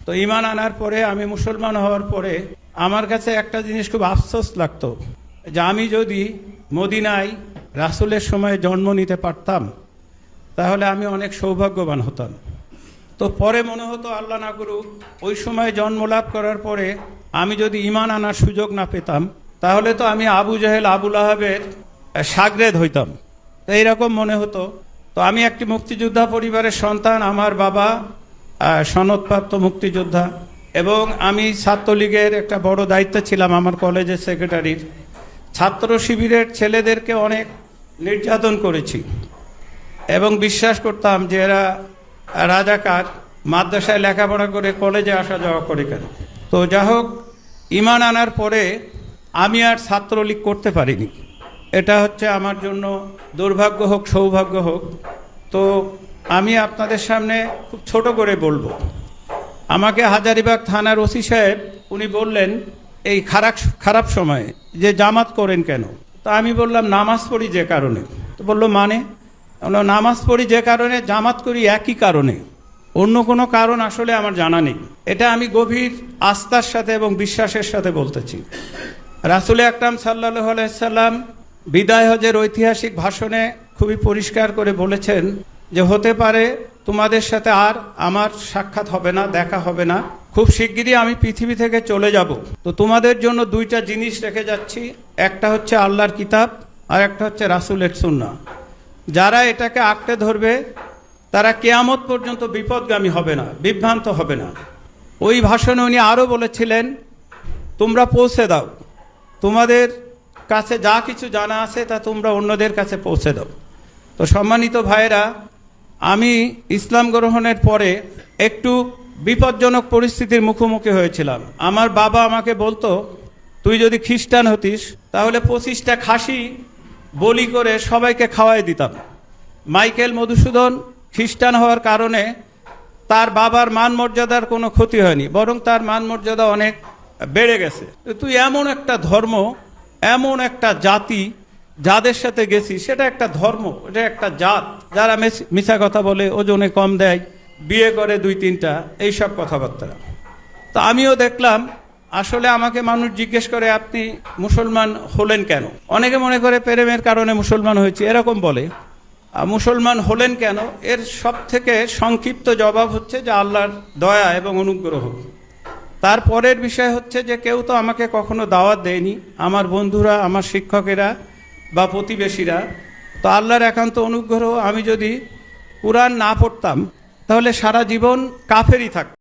তো ঈমান আনার পরে আমি মুসলমান হওয়ার পরে আমার কাছে একটা জিনিস খুব আফসোস লাগতো যে আমি যদি মদিনায় রাসূলের সময় জন্ম নিতে পারতাম তাহলে আমি অনেক সৌভাগ্যবান হতাম। তো পরে মনে হতো আল্লাহ না করুক ওই সময় জন্ম লাভ করার পরে আমি যদি ঈমান আনার সুযোগ না পেতাম তাহলে তো আমি আবু জেহেল আবু লাহাবের শাগরেদ হইতাম। তো এইরকম মনে হতো। তো আমি একটি মুক্তিযোদ্ধা পরিবারের সন্তান, আমার বাবা সনদপ্রাপ্ত মুক্তিযোদ্ধা, এবং আমি ছাত্রলীগের একটা বড় দায়িত্বে ছিলাম, আমার কলেজের সেক্রেটারির। ছাত্র শিবিরের ছেলেদেরকে অনেক নির্যাতন করেছি এবং বিশ্বাস করতাম যে এরা রাজাকার, মাদ্রাসায় লেখাপড়া করে কলেজে আসা যাওয়া করে কেন। তো যা হোক, ঈমান আনার পরে আমি আর ছাত্রলীগ করতে পারিনি। এটা হচ্ছে আমার জন্য দুর্ভাগ্য হোক সৌভাগ্য হোক। তো আমি আপনাদের সামনে খুব ছোট করে বলবো। আমাকে হাজারীবাগ থানার ওসি সাহেব উনি বললেন এই খারাপ সময়ে যে জামাত করেন কেন। তো আমি বললাম নামাজ পড়ি যে কারণে। তো বললো মানে? নামাজ পড়ি যে কারণে, জামাত করি একই কারণে, অন্য কোনো কারণ আসলে আমার জানা নেই। এটা আমি গভীর আস্থার সাথে এবং বিশ্বাসের সাথে বলতেছি। রাসূল আকরাম সাল্লাল্লাহু আলাইহি সাল্লাম বিদায় হজের ঐতিহাসিক ভাষণে খুবই পরিষ্কার করে বলেছেন যে হতে পারে তোমাদের সাথে আর আমার সাক্ষাৎ হবে না, দেখা হবে না, খুব শিগগিরই আমি পৃথিবী থেকে চলে যাব। তো তোমাদের জন্য দুইটা জিনিস রেখে যাচ্ছি, একটা হচ্ছে আল্লাহর কিতাব আর একটা হচ্ছে রাসূলের সুন্নাহ। যারা এটাকে আঁকড়ে ধরবে তারা কিয়ামত পর্যন্ত বিপদগামী হবে না, বিভ্রান্ত হবে না। ওই ভাষণে উনি আরও বলেছিলেন তোমরা পৌঁছে দাও, তোমাদের কাছে যা কিছু জানা আছে তা তোমরা অন্যদের কাছে পৌঁছে দাও। তো সম্মানিত ভাইয়েরা, আমি ইসলাম গ্রহণের পরে একটু বিপজ্জনক পরিস্থিতির মুখোমুখি হয়েছিলাম। আমার বাবা আমাকে বলতো তুই যদি খ্রিস্টান হতিস তাহলে 25টা খাসি বলি করে সবাইকে খাওয়াই দিতাম। মাইকেল মধুসূদন খ্রিস্টান হওয়ার কারণে তার বাবার মান মর্যাদার কোনো ক্ষতি হয়নি, বরং তার মান মর্যাদা অনেক বেড়ে গেছে। তুই এমন একটা ধর্ম, এমন একটা জাতি যাদের সাথে গেছি সেটা একটা ধর্ম, এটা একটা জাত, যারা মিছা কথা বলে, ওজনে কম দেয়, বিয়ে করে 2-3টা, এইসব কথাবার্তা। তো আমিও দেখলাম আসলে আমাকে মানুষ জিজ্ঞেস করে আপনি মুসলমান হলেন কেন। অনেকে মনে করে প্রেমের কারণে মুসলমান হয়েছি এরকম বলে। মুসলমান হলেন কেন, এর সব থেকে সংক্ষিপ্ত জবাব হচ্ছে যে আল্লাহর দয়া এবং অনুগ্রহ। তারপরের বিষয় হচ্ছে যে কেউ তো আমাকে কখনো দাওয়াত দেয়নি, আমার বন্ধুরা, আমার শিক্ষকেরা বা প্রতিবেশীরা। তো আল্লাহর একান্ত অনুগ্রহ, আমি যদি কুরআন না পড়তাম তাহলে সারা জীবন কাফেরই থাকতাম।